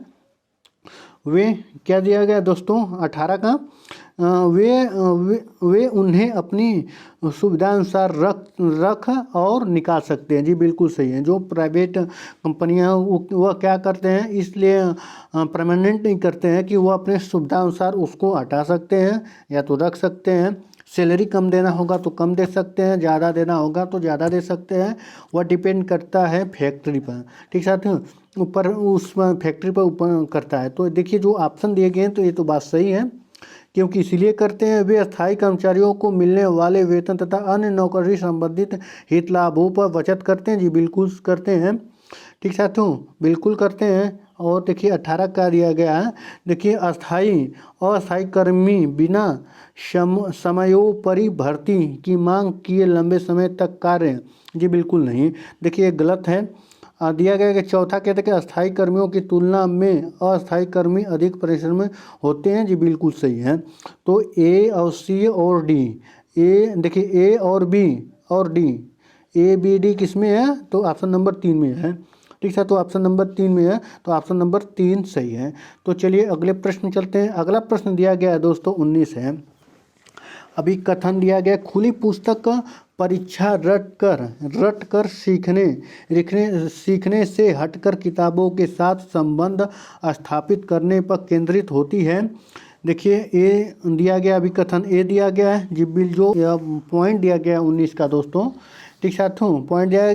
वे क्या दिया गया दोस्तों 18 का, वे उन्हें अपनी सुविधानुसार रख और निकाल सकते हैं, जी बिल्कुल सही है। जो प्राइवेट कंपनियां वह क्या करते हैं, इसलिए परमानेंट नहीं करते हैं कि वह अपने सुविधानुसार उसको हटा सकते हैं या तो रख सकते हैं। सैलरी कम देना होगा तो कम दे सकते हैं, ज़्यादा देना होगा तो ज़्यादा दे सकते हैं, वह डिपेंड करता है फैक्ट्री पर, ठीक साथियों, ऊपर उस फैक्ट्री पर ऊपर करता है। तो देखिए जो ऑप्शन दिए गए हैं, तो ये तो बात सही है, क्योंकि इसीलिए करते हैं वे स्थायी कर्मचारियों को मिलने वाले वेतन तथा अन्य नौकरी संबंधित हित लाभों पर बचत करते हैं, जी बिल्कुल करते हैं, ठीक साथियों, बिल्कुल करते हैं। और देखिए 18 का दिया गया है, देखिए अस्थायी कर्मी बिना समयोपरि भर्ती की मांग किए लंबे समय तक कार्य, जी बिल्कुल नहीं, देखिए गलत है। दिया गया कि चौथा कहते हैं कि अस्थायी कर्मियों की तुलना में अस्थायी कर्मी अधिक परिश्रमी होते हैं, जी बिल्कुल सही है। तो ए और सी और डी, ए देखिए ए और बी और डी, ए बी डी किस में है, तो ऑप्शन नंबर 3 में है, ठीक है। तो ऑप्शन नंबर 3 में है, तो ऑप्शन नंबर 3 सही है। तो चलिए अगले प्रश्न चलते हैं। अगला प्रश्न दिया गया है दोस्तों 19 है। अभी कथन दिया गया, खुली पुस्तक परीक्षा रट कर सीखने से हटकर किताबों के साथ संबंध स्थापित करने पर केंद्रित होती है। देखिए ए दिया गया, अभी कथन ए दिया गया है, जी जो पॉइंट दिया गया है 19 का दोस्तों, ठीक साथियों, पॉइंट दिया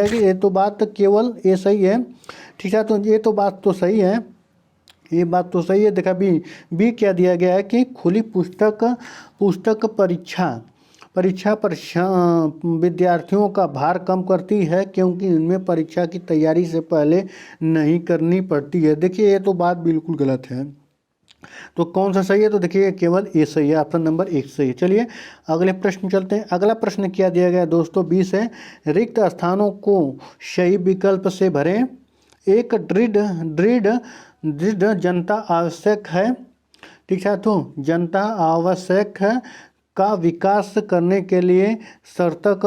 कि ये तो बात केवल ए सही है, ठीक है। तो ये तो बात तो सही है, ये बात तो सही है। देखा बी क्या दिया गया है कि खुली पुस्तक परीक्षा पर विद्यार्थियों का भार कम करती है, क्योंकि इनमें परीक्षा की तैयारी से पहले नहीं करनी पड़ती है। देखिए ये तो बात बिल्कुल गलत है, तो कौन सा सही है, तो देखिए केवल ए सही है, ऑप्शन नंबर 1 सही है। चलिए अगले प्रश्न चलते हैं। अगला प्रश्न क्या दिया गया दोस्तों 20 है, रिक्त स्थानों को सही विकल्प से भरें। एक दृढ़ जनता आवश्यक है, ठीक है। तो जनता आवश्यक है का विकास करने के लिए सतर्क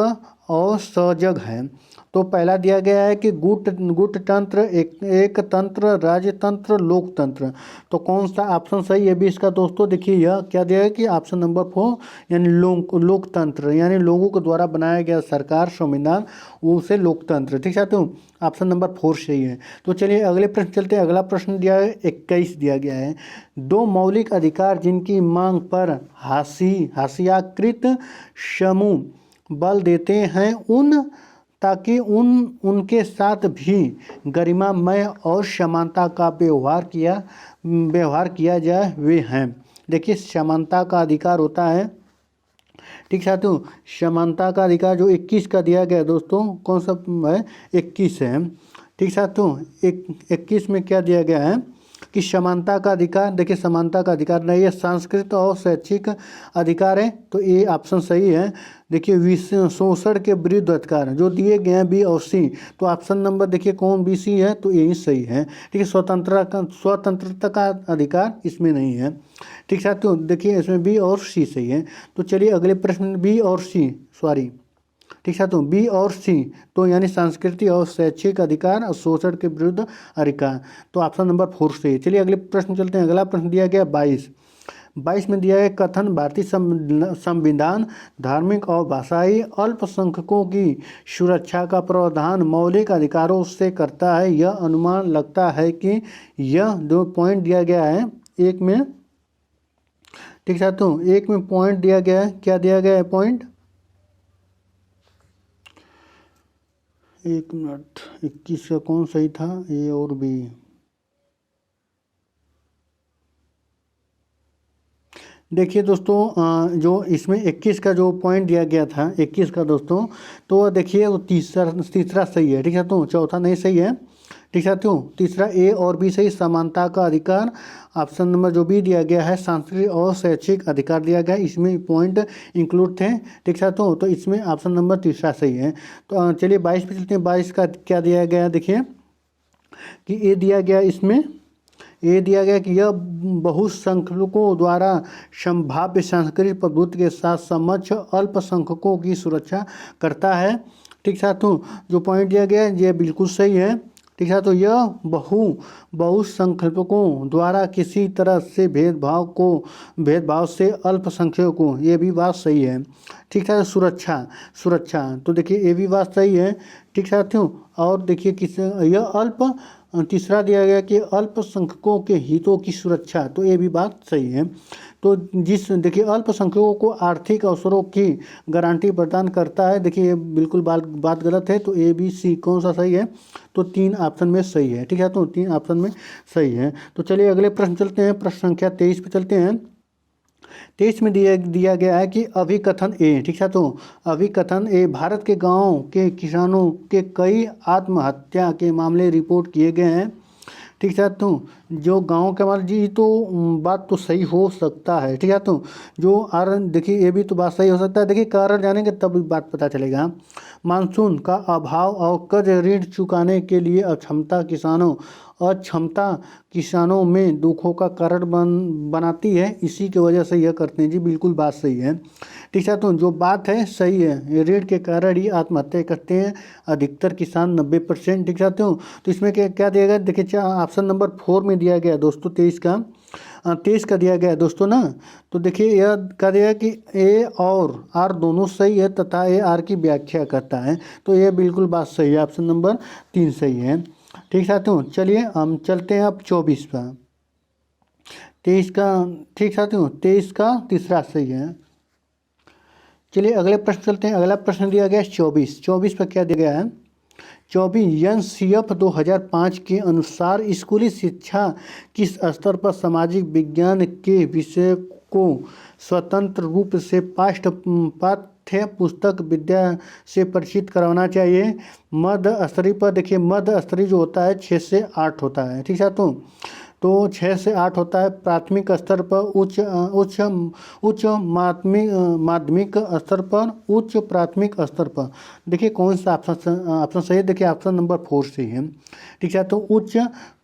और सजग है। तो पहला दिया गया है कि गुट तंत्र, एक तंत्र, राजतंत्र, लोकतंत्र। तो कौन सा ऑप्शन सही है भी इसका दोस्तों, देखिए यह क्या दिया है कि ऑप्शन नंबर 4 यानी लोकतंत्र, यानी लोगों के द्वारा बनाया गया सरकार, संविधान, उसे लोकतंत्र, ठीक है। तो ऑप्शन नंबर 4 सही है। तो चलिए अगले प्रश्न चलते हैं। अगला प्रश्न दिया है 21 दिया गया है, दो मौलिक अधिकार जिनकी मांग पर हाशियाकृत समूह बल देते हैं ताकि उनके साथ भी गरिमामय और समानता का व्यवहार किया जाए, वे हैं। देखिए समानता का अधिकार होता है। ठीक साथियों, समानता का अधिकार जो 21 का दिया गया है दोस्तों, कौन सा है, 21 है। ठीक साथियों, 21 में क्या दिया गया है कि समानता का अधिकार, देखिए समानता का अधिकार नहीं है, सांस्कृतिक और शैक्षिक अधिकार है, तो ये ऑप्शन सही है। देखिए शोषण के विरुद्ध अधिकार जो दिए गए हैं बी और सी, तो ऑप्शन नंबर देखिए कौन बी सी है, तो यही सही है। ठीक है, स्वतंत्रता का अधिकार इसमें नहीं है। ठीक साथियों, देखिए इसमें बी और सी सही है। तो चलिए अगले प्रश्न, बी और सी, सॉरी, ठीक साथियों, बी और सी, तो यानी सांस्कृतिक और शैक्षिक अधिकार और शोषण के विरुद्ध अधिकार, तो ऑप्शन नंबर 4 सही है। चलिए अगले प्रश्न चलते हैं। अगला प्रश्न दिया गया 22 में दिया गया कथन भारतीय संविधान धार्मिक और भाषाई अल्पसंख्यकों की सुरक्षा का प्रावधान मौलिक अधिकारों से करता है। यह अनुमान लगता है कि यह जो पॉइंट दिया गया है एक में, ठीक साथियों, एक में पॉइंट दिया गया है, क्या दिया गया है पॉइंट, एक मिनट, 21 का कौन सही था, ए और बी, देखिए दोस्तों जो इसमें 21 का जो पॉइंट दिया गया था 21 का दोस्तों, तो देखिए वो तीसरा सही है। ठीक है, तो चौथा नहीं सही है। ठीक है, तो तीसरा ए और बी सही, समानता का अधिकार, ऑप्शन नंबर जो बी दिया गया है सांस्कृतिक और शैक्षिक अधिकार दिया गया, इसमें पॉइंट इंक्लूड थे। ठीक है, तो इसमें ऑप्शन नंबर तीसरा सही है। तो चलिए 22 पे चलते हैं। 22 का क्या दिया गया है, देखिए कि ए दिया गया, इसमें ये दिया गया कि यह बहुसंख्यकों द्वारा संभाव्य सांस्कृतिक प्रभुत्व के साथ समक्ष अल्पसंख्यकों की सुरक्षा करता है। ठीक साथियों, जो पॉइंट दिया गया है ये बिल्कुल सही है। ठीक है, तो यह बहुसंख्यकों द्वारा किसी तरह से भेदभाव से अल्पसंख्यकों को, ये भी बात सही है। ठीक है, सुरक्षा, तो देखिए ये भी बात सही है। ठीक साथियों, और देखिए यह तीसरा दिया गया कि अल्पसंख्यकों के हितों की सुरक्षा, तो ये भी बात सही है। तो देखिए अल्पसंख्यकों को आर्थिक अवसरों की गारंटी प्रदान करता है, देखिए ये बिल्कुल बात गलत है, तो ए बी सी कौन सा सही है, तो 3 ऑप्शन में सही है। ठीक है, तो 3 ऑप्शन में सही है। तो चलिए अगले प्रश्न चलते हैं, प्रश्न संख्या 23 पे चलते हैं। 23 में दिया गया है कि अभिकथन ए, ठीक है, तो अभिकथन ए, भारत के गांव के किसानों के कई आत्महत्या के मामले रिपोर्ट किए गए हैं। ठीक है, तो जो गांव के मामले जी, तो बात तो सही हो सकता है। ठीक है, तो जो देखिए ये भी तो बात सही हो सकता है, देखिए कारण जानेंगे तब बात पता चलेगा। मानसून का अभाव और कर्ज ऋण चुकाने के लिए अक्षमता किसानों में दुखों का कारण बनाती है, इसी की वजह से यह करते हैं जी, बिल्कुल बात सही है। ठीक है, तो जो बात है सही है, ऋण के कारण ही आत्महत्या करते हैं अधिकतर किसान, 90%। ठीक है, तो इसमें क्या दिया गया, देखिए ऑप्शन नंबर 4 में दिया गया दोस्तों, 23 का दिया गया है दोस्तों ना। तो देखिए यह कह दिया कि ए और आर दोनों सही है तथा ए आर की व्याख्या करता है, तो ये बिल्कुल बात सही है, ऑप्शन नंबर 3 सही है। ठीक साथियों, चलिए हम चलते हैं अब 24 पर। 23 का, ठीक साथियों, 23 का तीसरा सही है। चलिए अगले प्रश्न चलते हैं। अगला प्रश्न दिया गया है 24 पर क्या दिया गया है, 24 एनसीएफ 2005 के अनुसार स्कूली शिक्षा किस स्तर पर सामाजिक विज्ञान के विषय को स्वतंत्र रूप से पाठ्य पुस्तक विद्या से परिचित करवाना चाहिए। मध्य स्तरीय पर देखिए, मध्य स्तरीय जो होता है 6 से 8 होता है। ठीक है, तो 6 से 8 होता है। प्राथमिक स्तर पर उच्च माध्यमिक स्तर पर, उच्च प्राथमिक स्तर पर, देखिए कौन सा ऑप्शन सही है, देखिए ऑप्शन नंबर 4 सही है। ठीक है, तो उच्च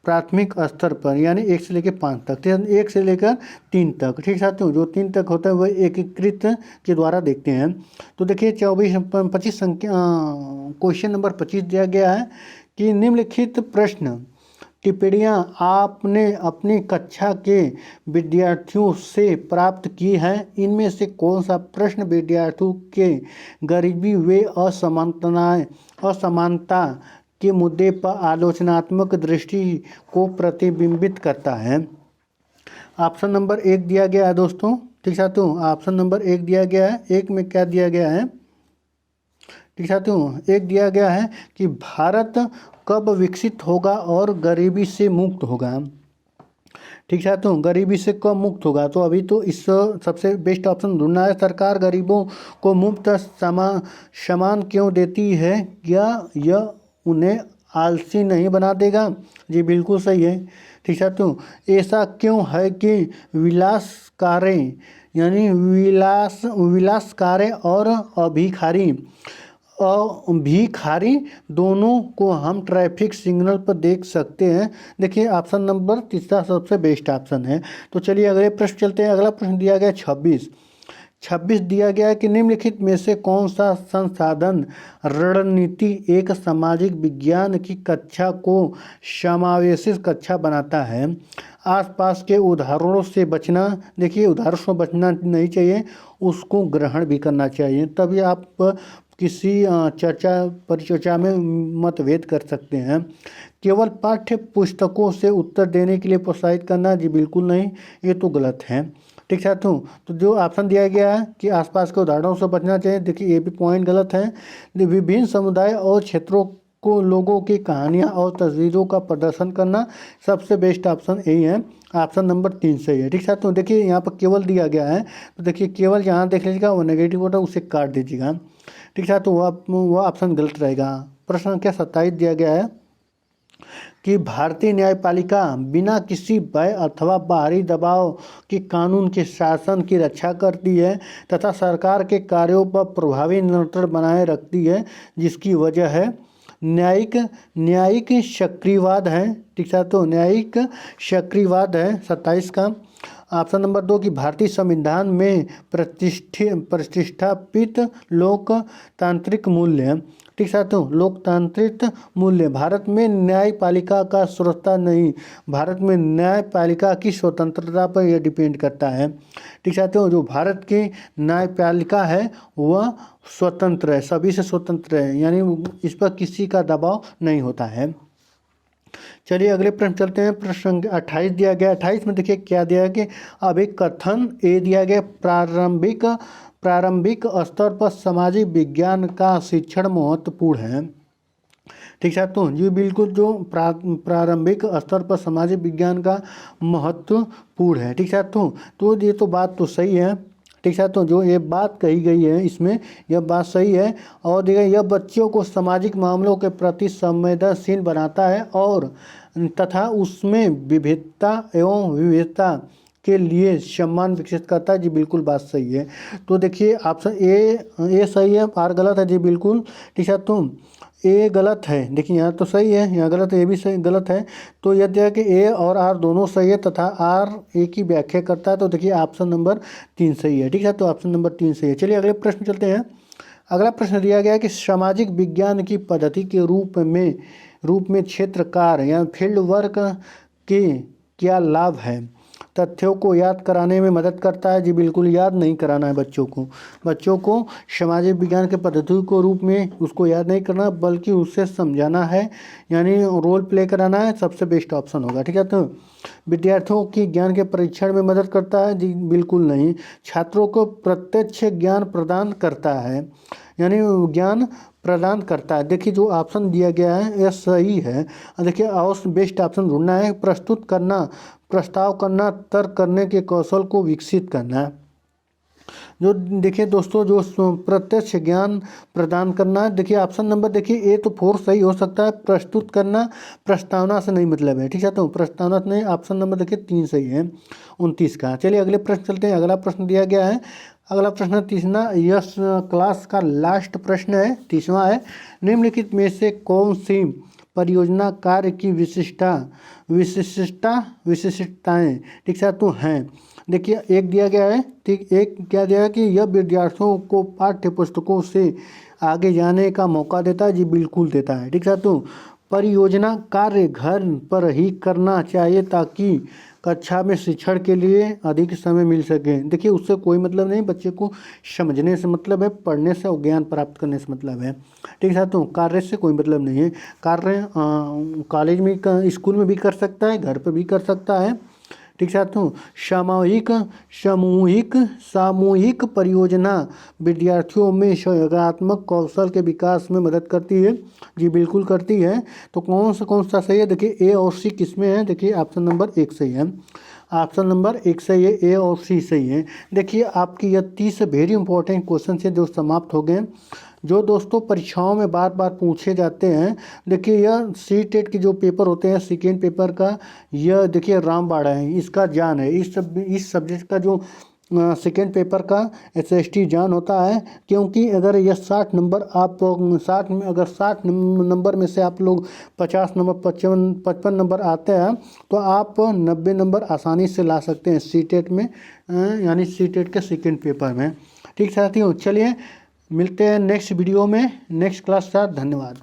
प्राथमिक स्तर पर यानी 1 से लेकर 5 तक, 1 से लेकर 3 तक। ठीक है, तो जो 3 तक होता है वह एकीकृत के द्वारा देखते हैं। तो देखिए 25 संख्या, क्वेश्चन नंबर 25 दिया गया है कि निम्नलिखित प्रश्न टिप्पणियाँ आपने अपनी कक्षा के विद्यार्थियों से प्राप्त की हैं, इनमें से कौन सा प्रश्न विद्यार्थियों के गरीबी व असमानता के मुद्दे पर आलोचनात्मक दृष्टि को प्रतिबिंबित करता है। ऑप्शन नंबर 1 दिया गया है दोस्तों। ठीक साथियों, ऑप्शन नंबर 1 दिया गया है। 1 में क्या दिया गया है, ठीक साथियों, 1 दिया गया है कि भारत कब विकसित होगा और गरीबी से मुक्त होगा। ठीक है। तो गरीबी से कब मुक्त होगा, तो अभी तो इस सबसे बेस्ट ऑप्शन ढूंढना है। सरकार गरीबों को मुफ्त सामान क्यों देती है, क्या यह उन्हें आलसी नहीं बना देगा? जी बिल्कुल सही है। ठीक है। तो ऐसा क्यों है कि विलास कारें यानी विलास कारें और भिखारी दोनों को हम ट्रैफिक सिग्नल पर देख सकते हैं? देखिए ऑप्शन नंबर तीसरा सबसे बेस्ट ऑप्शन है। तो चलिए अगले प्रश्न चलते हैं। अगला प्रश्न दिया गया 26 दिया गया है कि निम्नलिखित में से कौन सा संसाधन रणनीति एक सामाजिक विज्ञान की कक्षा को समावेशी कक्षा बनाता है? आसपास के उदाहरणों से बचना, देखिए उदाहरणों से बचना नहीं चाहिए, उसको ग्रहण भी करना चाहिए, तभी आप किसी परिचर्चा में मतभेद कर सकते हैं। केवल पाठ्य पुस्तकों से उत्तर देने के लिए प्रोत्साहित करना, जी बिल्कुल नहीं, ये तो गलत है। ठीक है। तो जो ऑप्शन दिया गया है कि आसपास के उदाहरणों से बचना चाहिए, देखिए ये भी पॉइंट गलत है। विभिन्न समुदाय और क्षेत्रों को लोगों की कहानियाँ और तस्वीरों का प्रदर्शन करना, सबसे बेस्ट ऑप्शन यही है, ऑप्शन नंबर 3 सही है। ठीक है। तो देखिए यहाँ पर केवल दिया गया है, तो देखिए केवल यहाँ देख लीजिएगा, वो नेगेटिव होता है उसे काट दीजिएगा। ठीक है। तो वह ऑप्शन गलत रहेगा। प्रश्न संख्या 27 दिया गया है कि भारतीय न्यायपालिका बिना किसी भय अथवा बाहरी दबाव के कानून के शासन की रक्षा करती है तथा सरकार के कार्यों पर प्रभावी नियंत्रण बनाए रखती है, जिसकी वजह है न्यायिक सक्रियवाद है। ठीक है। तो न्यायिक सक्रियवाद है 27 का। ऑप्शन नंबर 2 कि भारतीय संविधान में प्रतिष्ठापित लोकतांत्रिक मूल्य। ठीक है। तो लोकतांत्रिक मूल्य, भारत में न्यायपालिका का स्वतंत्रता नहीं, भारत में न्यायपालिका की स्वतंत्रता पर यह डिपेंड करता है। ठीक है। तो जो भारत की न्यायपालिका है वह स्वतंत्र है, सभी से स्वतंत्र है, यानी इस पर किसी का दबाव नहीं होता है। चलिए अगले प्रश्न चलते हैं। प्रश्न 28 दिया गया। 28 में देखिए क्या दिया है कि अभिकथन ए दिया गया, प्रारंभिक स्तर पर सामाजिक विज्ञान का शिक्षण महत्वपूर्ण है। ठीक है। तो जी बिल्कुल, जो प्रारंभिक स्तर पर सामाजिक विज्ञान का महत्वपूर्ण है। ठीक है। तो ये तो बात तो सही है। ठीक है। तो जो ये बात कही गई है इसमें, यह बात सही है। और देखिए यह बच्चों को सामाजिक मामलों के प्रति संवेदनशील बनाता है और तथा उसमें विविधता के लिए सम्मान विकसित करता है। जी बिल्कुल बात सही है। तो देखिए ऑप्शन ए सही है, आर गलत है। जी बिल्कुल। ठीक है। तो ए गलत है, देखिए यहाँ तो सही है, यहाँ गलत है, ए भी सही गलत है। तो यह दिया कि ए और आर दोनों सही है तथा आर ए की व्याख्या करता है, तो देखिए ऑप्शन नंबर 3 सही है। ठीक है। तो ऑप्शन नंबर 3 सही है। चलिए अगले प्रश्न चलते हैं। अगला प्रश्न दिया गया कि सामाजिक विज्ञान की पद्धति के रूप में क्षेत्रकार या फील्ड वर्क के क्या लाभ है? तथ्यों को याद कराने में मदद करता है। जी बिल्कुल, याद नहीं कराना है बच्चों को सामाजिक विज्ञान के पद्धति को रूप में उसको याद नहीं करना, बल्कि उससे समझाना है, यानी रोल प्ले कराना है, सबसे बेस्ट ऑप्शन होगा। ठीक है। तो विद्यार्थियों की ज्ञान के परीक्षण में मदद करता है? जी बिल्कुल नहीं। छात्रों को प्रत्यक्ष ज्ञान प्रदान करता है, यानी ज्ञान प्रदान करता है। देखिए जो ऑप्शन दिया गया है यह सही है। देखिए और बेस्ट ऑप्शन ढूंढना है। प्रस्तुत करना, प्रस्ताव करना, तर्क करने के कौशल को विकसित करना है। जो देखिए दोस्तों, जो प्रत्यक्ष ज्ञान प्रदान करना है, देखिए ऑप्शन नंबर देखिए ए तो 4 सही हो सकता है। प्रस्तुत करना प्रस्तावना से नहीं मतलब है। ठीक है। तो प्रस्तावना से नहीं, ऑप्शन नंबर देखिए 3 सही है 29 का। चलिए अगले प्रश्न चलते हैं। अगला प्रश्न दिया गया है, अगला प्रश्न 30वां यस क्लास का लास्ट प्रश्न है, 30वां है। निम्नलिखित में से कौन सी परियोजना कार्य की विशिष्टताएं ठीक है तो हैं? देखिए एक दिया गया है, ठीक, एक क्या दिया है कि यह विद्यार्थियों को पाठ्य पुस्तकों से आगे जाने का मौका देता है। जी बिल्कुल देता है। ठीक है। तो परियोजना कार्य घर पर ही करना चाहिए ताकि कक्षा में शिक्षण के लिए अधिक समय मिल सके। देखिए उससे कोई मतलब नहीं, बच्चे को समझने से मतलब है, पढ़ने से और ज्ञान प्राप्त करने से मतलब है। ठीक है। तो कार्य से कोई मतलब नहीं है। कार्य कॉलेज में स्कूल में भी कर सकता है, घर पर भी कर सकता है। ठीक है। तो सामूहिक परियोजना विद्यार्थियों में संयोगात्मक कौशल के विकास में मदद करती है। जी बिल्कुल करती है। तो कौन सा सही है? देखिए ए और सी किसमें है? देखिए ऑप्शन नंबर 1 सही है। ऑप्शन नंबर 1 सही है, ए और सी सही है। देखिए आपकी यह 30 वेरी इंपॉर्टेंट क्वेश्चन है जो समाप्त हो गए, जो दोस्तों परीक्षाओं में बार बार पूछे जाते हैं। देखिए यह सी टेट के जो पेपर होते हैं सेकेंड पेपर का, यह देखिए रामबाड़ा है, इसका जान है। इस सब्जेक्ट का जो सेकेंड पेपर का SST जान होता है, क्योंकि अगर यह 60 नंबर आप 60 में अगर 60 नंबर में से आप लोग 50 नंबर 55 नंबर आते हैं तो आप 90 नंबर आसानी से ला सकते हैं सी टेट में, यानी सी टेट के सेकेंड पेपर में। ठीक साथियों, चलिए मिलते हैं नेक्स्ट वीडियो में नेक्स्ट क्लास के साथ। धन्यवाद।